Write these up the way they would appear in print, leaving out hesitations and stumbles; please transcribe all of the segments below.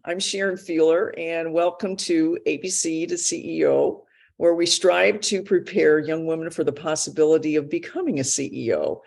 I'm Sharon Fiehler, and welcome to ABC to CEO, where we strive to prepare young women for the possibility of becoming a CEO.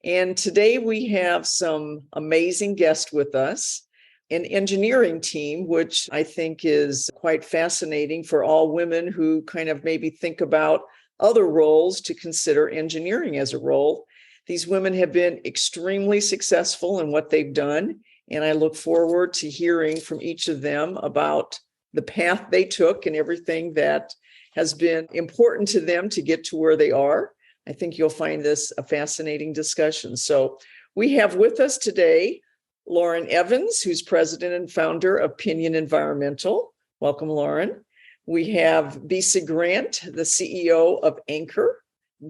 And today we have some amazing guests with us, an engineering team, which I think is quite fascinating for all women who kind of maybe think about other roles to consider engineering as a role. These women have been extremely successful in what they've done, and I look forward to hearing from each of them about the path they took and everything that has been important to them to get to where they are. I think you'll find this a fascinating discussion. So we have with us today Lauren Evans, who's president and founder of Pinyon Environmental. Welcome, Lauren. We have Bisa Grant, the CEO of Anchor.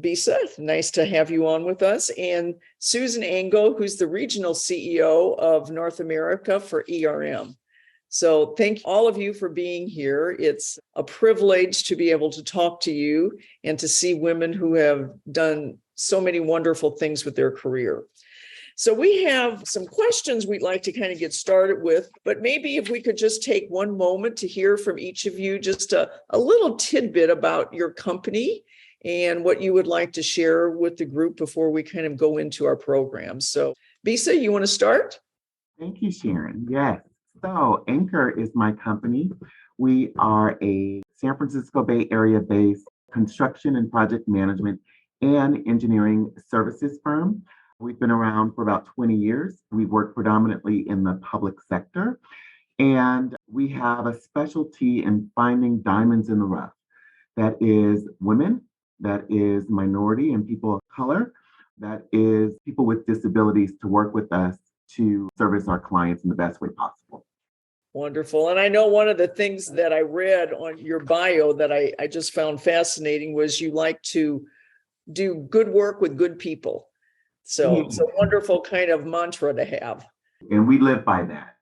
Bisa, nice to have you on with us. And Susan Angyal, who's the regional CEO of North America for ERM. So thank all of you for being here. It's a privilege to be able to talk to you and to see women who have done so many wonderful things with their career. So we have some questions we'd like to kind of get started with, but maybe if we could just take one moment to hear from each of you just a little tidbit about your company and what you would like to share with the group before we kind of go into our program. So Bisa, you want to start? Thank you, Sharon. Yes. So Anchor is my company. We are a San Francisco Bay Area-based construction and project management and engineering services firm. We've been around for about 20 years. We work predominantly in the public sector, and we have a specialty in finding diamonds in the rough. That is women, that is minority and people of color, that is people with disabilities to work with us to service our clients in the best way possible. Wonderful. And I know one of the things that I read on your bio that I just found fascinating was you like to do good work with good people. So it's a wonderful kind of mantra to have. And we live by that.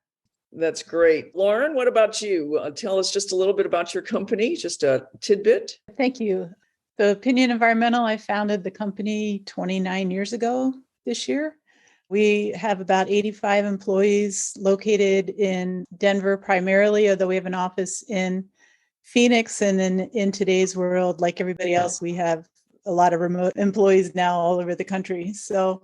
That's great. Lauren, what about you? Tell us just a little bit about your company, just a tidbit. Thank you. So Pinyon Environmental, I founded the company 29 years ago this year. We have about 85 employees located in Denver primarily, although we have an office in Phoenix. And in today's world, like everybody else, we have a lot of remote employees now all over the country. So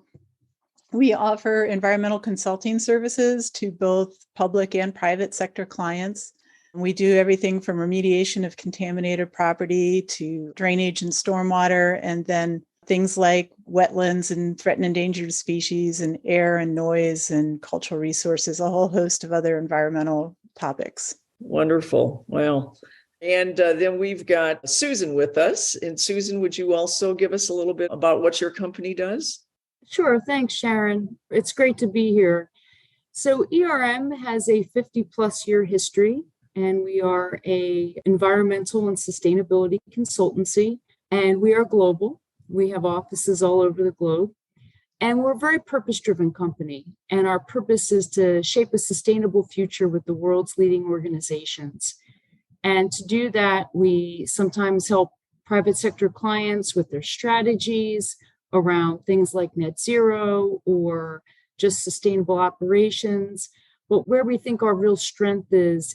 we offer environmental consulting services to both public and private sector clients. We do everything from remediation of contaminated property to drainage and stormwater, and then things like wetlands and threatened endangered species and air and noise and cultural resources, a whole host of other environmental topics. Wonderful. Wow. And then we've got Susan with us. And Susan, would you also give us a little bit about what your company does? Sure. Thanks, Sharon. It's great to be here. So ERM has a 50+ year history, and we are an environmental and sustainability consultancy, and we are global. We have offices all over the globe, and we're a very purpose-driven company. And our purpose is to shape a sustainable future with the world's leading organizations. And to do that, we sometimes help private sector clients with their strategies around things like net zero or just sustainable operations. But where we think our real strength is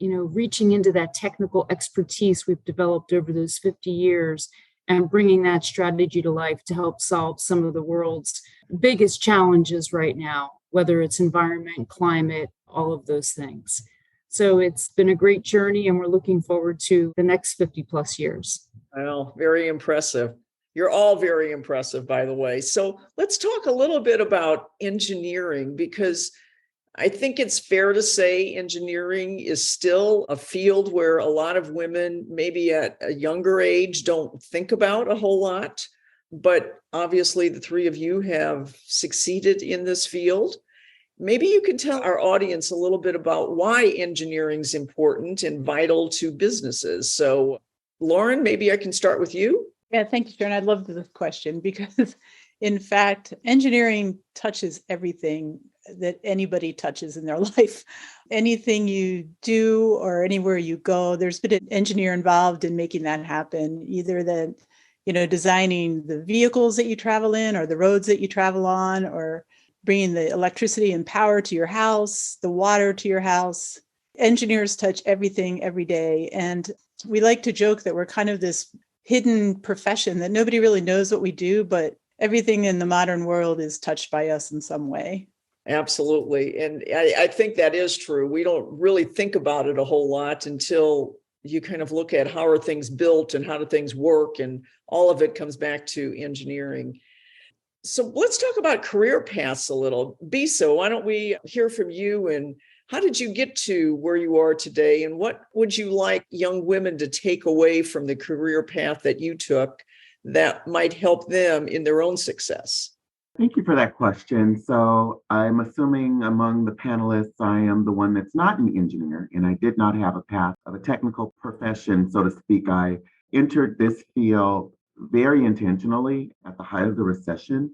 reaching into that technical expertise we've developed over those 50 years and bringing that strategy to life to help solve some of the world's biggest challenges right now, whether it's environment, climate, all of those things. So it's been a great journey, and we're looking forward to the next 50+ years. Well, very impressive. You're all very impressive, by the way. So let's talk a little bit about engineering, because I think it's fair to say engineering is still a field where a lot of women, maybe at a younger age, don't think about a whole lot. But obviously, the three of you have succeeded in this field. Maybe you can tell our audience a little bit about why engineering is important and vital to businesses. So, Lauren, maybe I can start with you. Yeah, thank you, Sharon. I love this question because, in fact, engineering touches everything that anybody touches in their life. Anything you do or anywhere you go, there's been an engineer involved in making that happen, either designing the vehicles that you travel in or the roads that you travel on, or bringing the electricity and power to your house, the water to your house. Engineers touch everything every day. And we like to joke that we're kind of this hidden profession that nobody really knows what we do, but everything in the modern world is touched by us in some way. Absolutely. And I think that is true. We don't really think about it a whole lot until you kind of look at how are things built and how do things work, and all of it comes back to engineering. So let's talk about career paths a little. Bisa, why don't we hear from you, and how did you get to where you are today, and what would you like young women to take away from the career path that you took that might help them in their own success? Thank you for that question. So I'm assuming among the panelists, I am the one that's not an engineer, and I did not have a path of a technical profession, so to speak. I entered this field very intentionally at the height of the recession.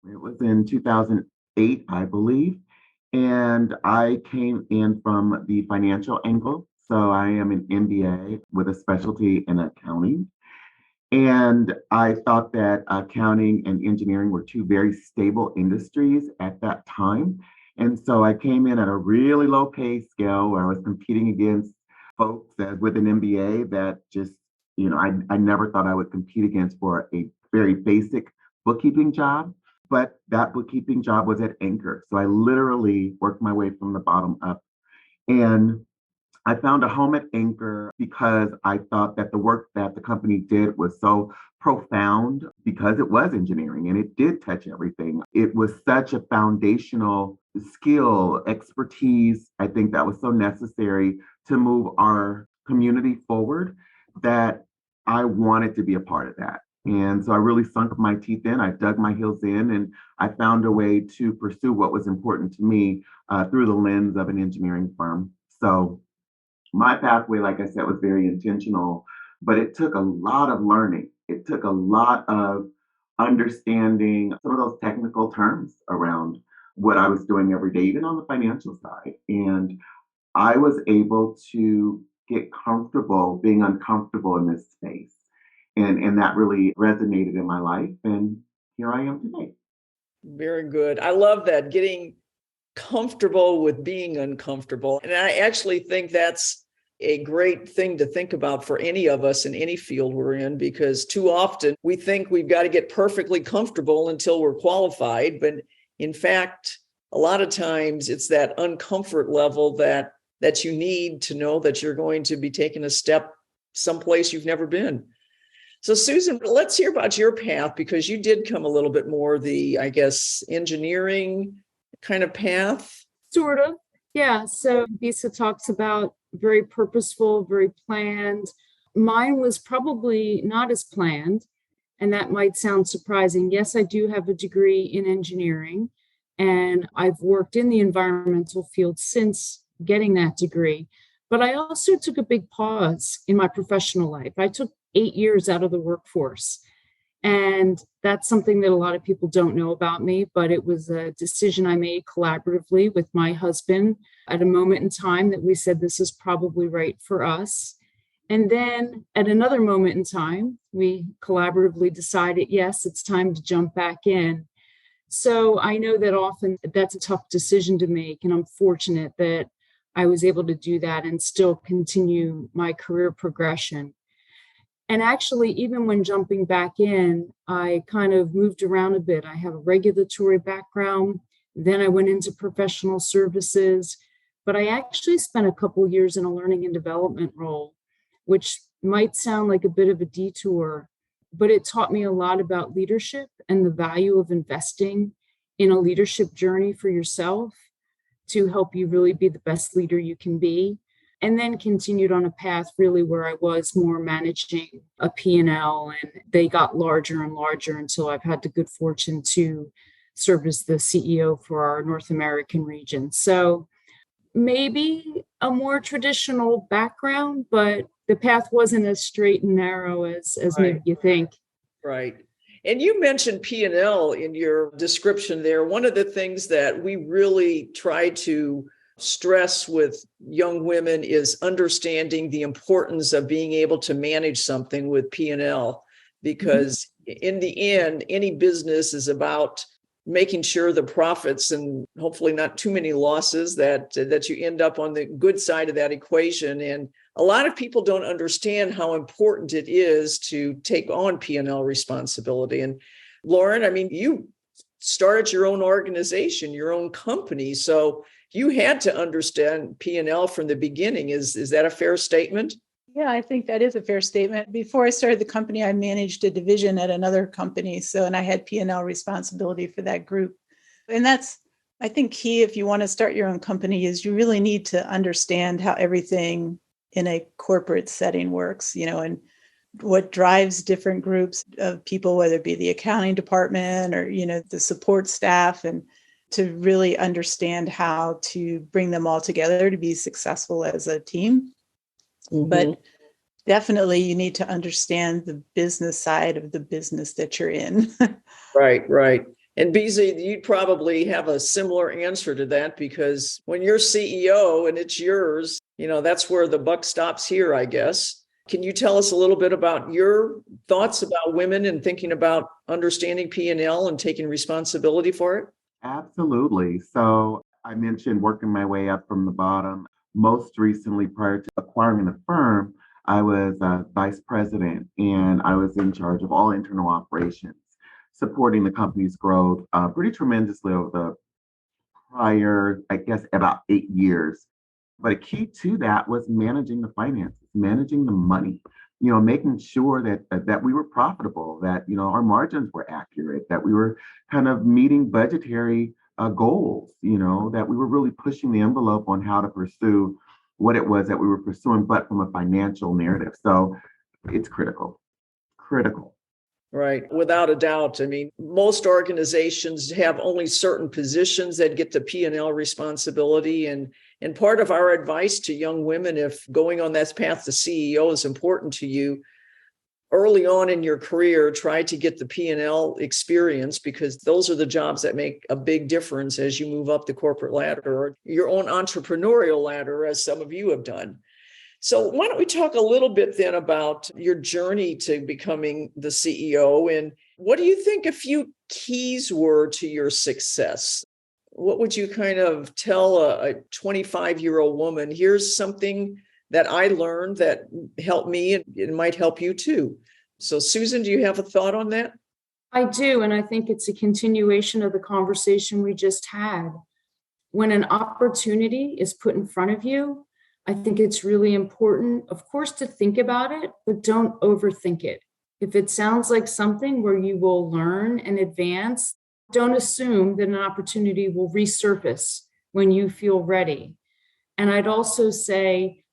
It was in 2008, I believe, and I came in from the financial angle. So I am an MBA with a specialty in accounting. And I thought that accounting and engineering were two very stable industries at that time. And so I came in at a really low pay scale where I was competing against folks with an MBA that just, I never thought I would compete against for a very basic bookkeeping job. But that bookkeeping job was at Anchor. So I literally worked my way from the bottom up. And I found a home at Anchor because I thought that the work that the company did was so profound because it was engineering and it did touch everything. It was such a foundational skill, expertise, I think that was so necessary to move our community forward that I wanted to be a part of that. And so I really sunk my teeth in, I dug my heels in, and I found a way to pursue what was important to me through the lens of an engineering firm. So my pathway, like I said, was very intentional, but it took a lot of learning. It took a lot of understanding some of those technical terms around what I was doing every day, even on the financial side. And I was able to get comfortable being uncomfortable in this space. And that really resonated in my life. And here I am today. Very good. I love that, getting comfortable with being uncomfortable. And I actually think that's a great thing to think about for any of us in any field we're in, because too often we think we've got to get perfectly comfortable until we're qualified. But in fact, a lot of times it's that uncomfort level that you need to know that you're going to be taking a step someplace you've never been. So Susan, let's hear about your path, because you did come a little bit more the, I guess, engineering kind of path. Sort of. Yeah. So Bisa talks about very purposeful, very planned. Mine was probably not as planned, and that might sound surprising. Yes, I do have a degree in engineering, and I've worked in the environmental field since getting that degree. But I also took a big pause in my professional life. I took 8 years out of the workforce. And that's something that a lot of people don't know about me, but it was a decision I made collaboratively with my husband at a moment in time that we said this is probably right for us. And then at another moment in time, we collaboratively decided, yes, it's time to jump back in. So I know that often that's a tough decision to make, and I'm fortunate that I was able to do that and still continue my career progression. And actually, even when jumping back in, I kind of moved around a bit. I have a regulatory background. Then I went into professional services. But I actually spent a couple of years in a learning and development role, which might sound like a bit of a detour, but it taught me a lot about leadership and the value of investing in a leadership journey for yourself to help you really be the best leader you can be. And then continued on a path really where I was more managing a P&L, and they got larger and larger until I've had the good fortune to serve as the CEO for our North American region. So maybe a more traditional background, but the path wasn't as straight and narrow as Right. maybe you think. Right. And you mentioned P&L in your description there. One of the things that we really try to stress with young women is understanding the importance of being able to manage something with P&L, because in the end, any business is about making sure the profits and hopefully not too many losses, that you end up on the good side of that equation. And a lot of people don't understand how important it is to take on P&L responsibility. And Lauren, I mean, you started your own organization, your own company, so you had to understand P&L from the beginning. Is that a fair statement? Yeah, I think that is a fair statement. Before I started the company, I managed a division at another company. And I had P&L responsibility for that group. And that's, I think, key if you want to start your own company, is you really need to understand how everything in a corporate setting works, and what drives different groups of people, whether it be the accounting department or, the support staff, and to really understand how to bring them all together to be successful as a team. Mm-hmm. But definitely you need to understand the business side of the business that you're in. Right. And Bisa, you'd probably have a similar answer to that, because when you're CEO and it's yours, that's where the buck stops here, I guess. Can you tell us a little bit about your thoughts about women and thinking about understanding P&L and taking responsibility for it? Absolutely. So I mentioned working my way up from the bottom. Most recently, prior to acquiring the firm, I was vice president, and I was in charge of all internal operations, supporting the company's growth pretty tremendously over the prior, I guess, about 8 years. But a key to that was managing the finances, managing the money, making sure that we were profitable, that, our margins were accurate, that we were kind of meeting budgetary goals, that we were really pushing the envelope on how to pursue what it was that we were pursuing, but from a financial narrative. So it's critical. Right. Without a doubt. I mean, most organizations have only certain positions that get the P&L responsibility. And part of our advice to young women, if going on that path to CEO is important to you, early on in your career, try to get the P&L experience, because those are the jobs that make a big difference as you move up the corporate ladder or your own entrepreneurial ladder, as some of you have done. So why don't we talk a little bit then about your journey to becoming the CEO, and what do you think a few keys were to your success? What would you kind of tell a 25-year-old woman? Here's something that I learned that helped me, and it might help you too. So Susan, do you have a thought on that? I do. And I think it's a continuation of the conversation we just had. When an opportunity is put in front of you, I think it's really important, of course, to think about it, but don't overthink it. If it sounds like something where you will learn and advance, don't assume that an opportunity will resurface when you feel ready. And I'd also say,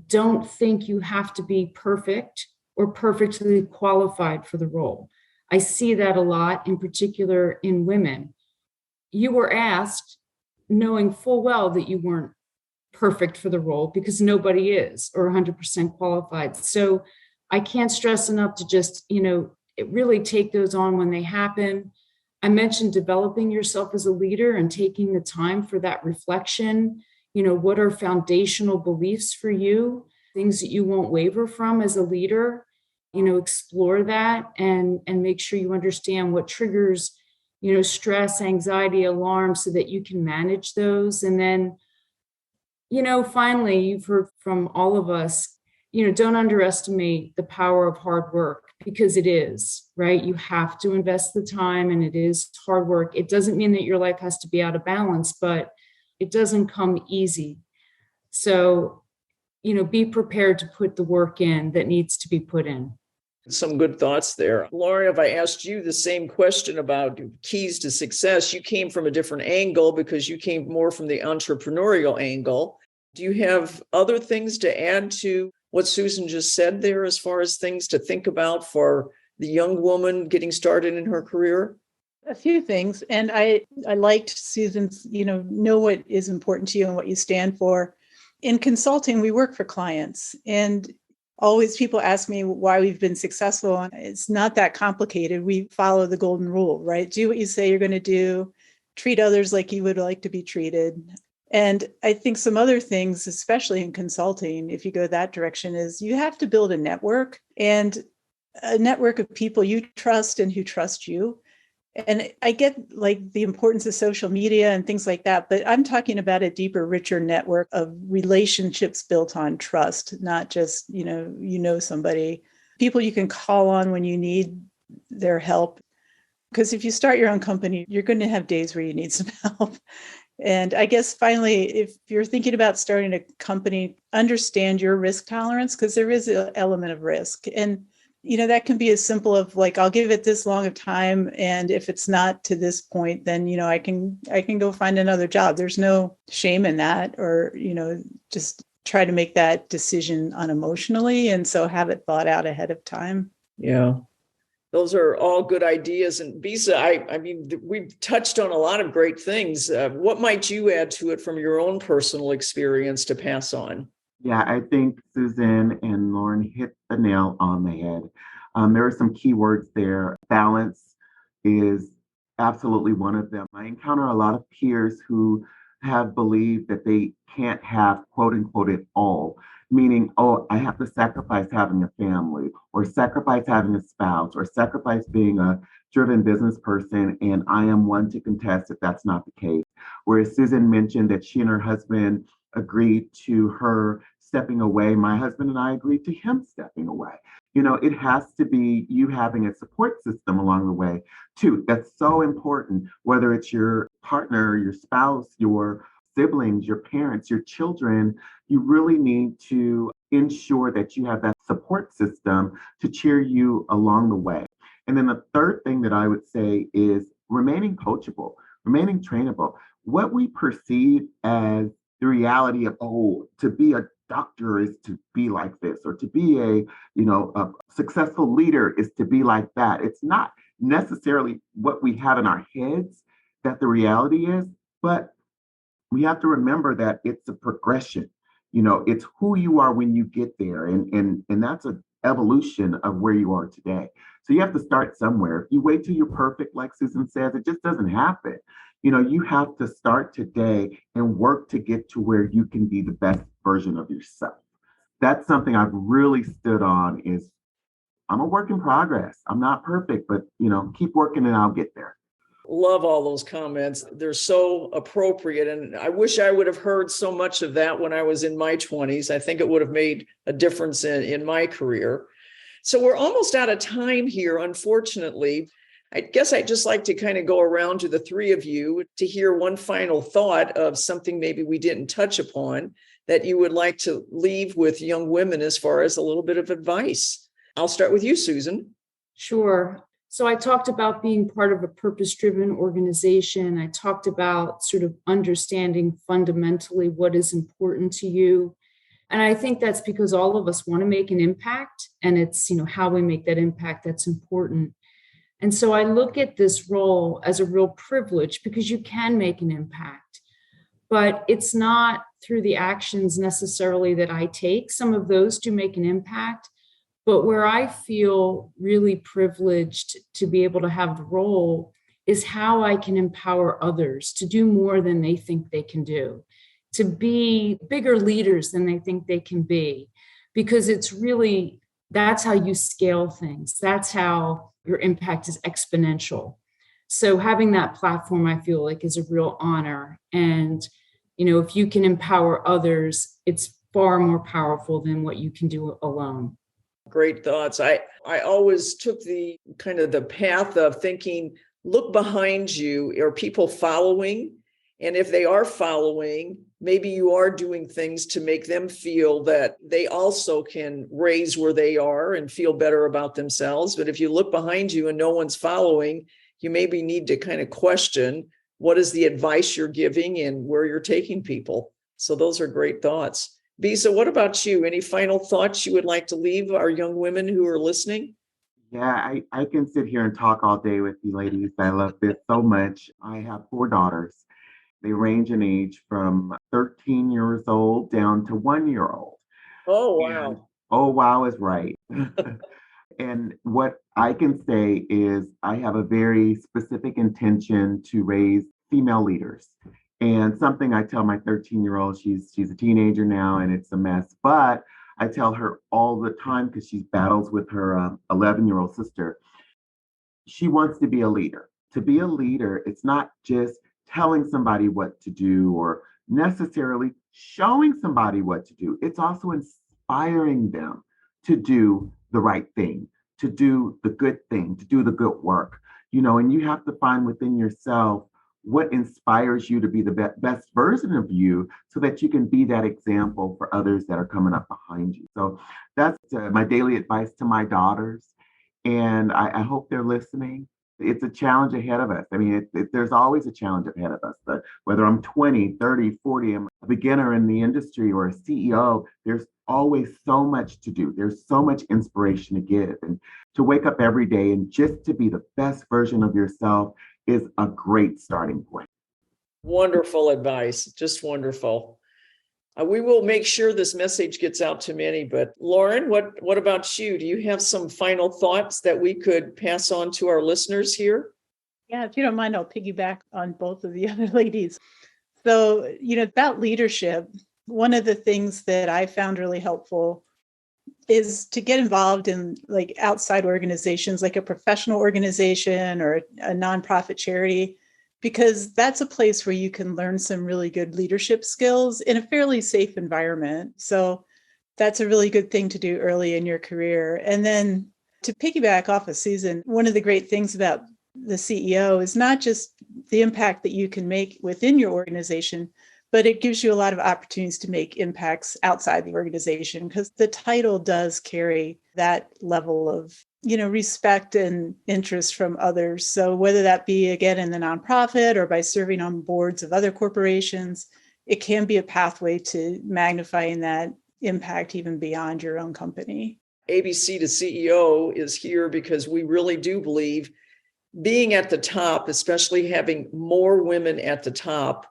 don't think you have to be perfect or perfectly qualified for the role. I see that a lot, in particular in women. You were asked knowing full well that you weren't perfect for the role, because nobody is, or 100% qualified. So I can't stress enough to just, really take those on when they happen. I mentioned developing yourself as a leader and taking the time for that reflection. What are foundational beliefs for you, things that you won't waver from as a leader? Explore that and make sure you understand what triggers, stress, anxiety, alarm, so that you can manage those. And then, finally, you've heard from all of us, don't underestimate the power of hard work, because it is, right? You have to invest the time, and it is hard work. It doesn't mean that your life has to be out of balance, but it doesn't come easy. So, be prepared to put the work in that needs to be put in. Some good thoughts there. Lauren, if I asked you the same question about keys to success, you came from a different angle because you came more from the entrepreneurial angle. Do you have other things to add to what Susan just said there, as far as things to think about for the young woman getting started in her career? A few things. And I liked Susan's, know what is important to you and what you stand for. In consulting, we work for clients, and always people ask me why we've been successful. And it's not that complicated. We follow the golden rule, right? Do what you say you're going to do, treat others like you would like to be treated. And I think some other things, especially in consulting, if you go that direction, is you have to build a network, and a network of people you trust and who trust you. And I get like the importance of social media and things like that, but I'm talking about a deeper, richer network of relationships built on trust, not just, somebody, people you can call on when you need their help. Because if you start your own company, you're going to have days where you need some help. And I guess finally, if you're thinking about starting a company, understand your risk tolerance, because there is an element of risk. And that can be as simple of like, I'll give it this long of time. And if it's not to this point, then, I can go find another job. There's no shame in that, or, just try to make that decision unemotionally. And so have it thought out ahead of time. Yeah. Those are all good ideas. And Bisa, I mean, we've touched on a lot of great things. What might you add to it from your own personal experience to pass on? Yeah, I think Susan and Lauren hit the nail on the head. There are some key words there. Balance is absolutely one of them. I encounter a lot of peers who have believed that they can't have quote unquote it all, meaning, oh, I have to sacrifice having a family, or sacrifice having a spouse, or sacrifice being a driven business person. And I am one to contest that that's not the case. Whereas Susan mentioned that she and her husband agreed to her stepping away. My husband and I agreed to him stepping away. It has to be you having a support system along the way, too. That's so important, whether it's your partner, your spouse, your siblings, your parents, your children. You really need to ensure that you have that support system to cheer you along the way. And then the third thing that I would say is remaining coachable, remaining trainable. What we perceive as the reality of, oh, to be a doctor is to be like this, or to be a successful leader is to be like that. It's not necessarily what we have in our heads that the reality is, but we have to remember that it's a progression. It's who you are when you get there, and that's an evolution of where you are today. So you have to start somewhere. If you wait till you're perfect, like Susan says, it just doesn't happen. You have to start today and work to get to where you can be the best version of yourself. That's something I've really stood on. Is I'm a work in progress. I'm not perfect, but keep working and I'll get there. Love all those comments. They're so appropriate. And I wish I would have heard so much of that when I was in my 20s. I think it would have made a difference in my career. So we're almost out of time here, unfortunately. I guess I'd just like to kind of go around to the three of you to hear one final thought of something maybe we didn't touch upon that you would like to leave with young women as far as a little bit of advice. I'll start with you, Susan. Sure. So I talked about being part of a purpose-driven organization. I talked about sort of understanding fundamentally what is important to you. And I think that's because all of us want to make an impact, and it's, how we make that impact that's important. And so I look at this role as a real privilege because you can make an impact, but it's not through the actions necessarily that I take. Some of those do make an impact, but where I feel really privileged to be able to have the role is how I can empower others to do more than they think they can do, to be bigger leaders than they think they can be, because it's really, that's how you scale things. That's how your impact is exponential. So having that platform, I feel like, is a real honor. And, if you can empower others, it's far more powerful than what you can do alone. Great thoughts. I always took the kind of the path of thinking, look behind you. Are people following? And if they are following, maybe you are doing things to make them feel that they also can raise where they are and feel better about themselves. But if you look behind you and no one's following, you maybe need to kind of question what is the advice you're giving and where you're taking people. So those are great thoughts. Bisa, what about you? Any final thoughts you would like to leave our young women who are listening? Yeah, I can sit here and talk all day with you ladies. I love this so much. I have 4 daughters. They range in age from 13 years old down to 1 year old. Oh, And wow. oh, wow is right. And what I can say is I have a very specific intention to raise female leaders. And something I tell my 13-year-old, she's a teenager now and it's a mess, but I tell her all the time because she battles with her 11-year-old sister. She wants to be a leader. To be a leader, it's not just telling somebody what to do or necessarily showing somebody what to do. It's also inspiring them to do the right thing, to do the good thing, to do the good work. And you have to find within yourself what inspires you to be the best version of you so that you can be that example for others that are coming up behind you. So that's my daily advice to my daughters. And I hope they're listening. It's a challenge ahead of us. I mean, there's always a challenge ahead of us. But whether I'm 20, 30, 40, I'm a beginner in the industry or a CEO, there's always so much to do. There's so much inspiration to give. And to wake up every day and just to be the best version of yourself is a great starting point. Wonderful advice. Just wonderful. We will make sure this message gets out to many, but Lauren, what about you? Do you have some final thoughts that we could pass on to our listeners here? Yeah, if you don't mind, I'll piggyback on both of the other ladies. So, about leadership, one of the things that I found really helpful is to get involved in like outside organizations, like a professional organization or a nonprofit charity, because that's a place where you can learn some really good leadership skills in a fairly safe environment. So that's a really good thing to do early in your career. And then to piggyback off of Susan, one of the great things about the CEO is not just the impact that you can make within your organization, but it gives you a lot of opportunities to make impacts outside the organization, because the title does carry that level of respect and interest from others. So whether that be, again, in the nonprofit or by serving on boards of other corporations, it can be a pathway to magnifying that impact even beyond your own company. ABC to CEO is here because we really do believe being at the top, especially having more women at the top,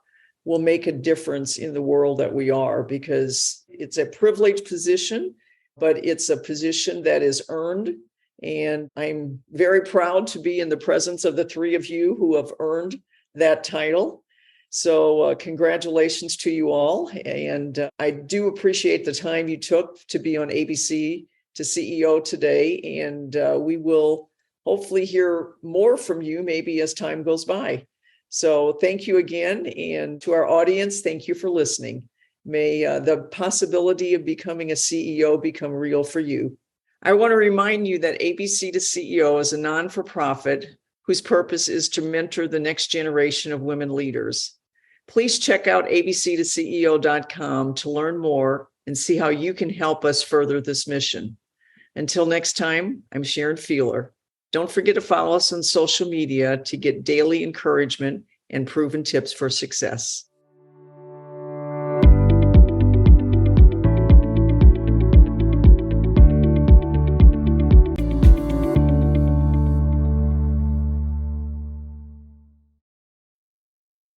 will make a difference in the world that we are, because it's a privileged position, but it's a position that is earned. And I'm very proud to be in the presence of the three of you who have earned that title. So congratulations to you all. And I do appreciate the time you took to be on ABC to CEO today. And we will hopefully hear more from you maybe as time goes by. So thank you again. And to our audience, thank you for listening. May the possibility of becoming a CEO become real for you. I want to remind you that ABC to CEO is a non-for-profit whose purpose is to mentor the next generation of women leaders. Please check out abctoceo.com to learn more and see how you can help us further this mission. Until next time, I'm Sharon Fiehler. Don't forget to follow us on social media to get daily encouragement and proven tips for success.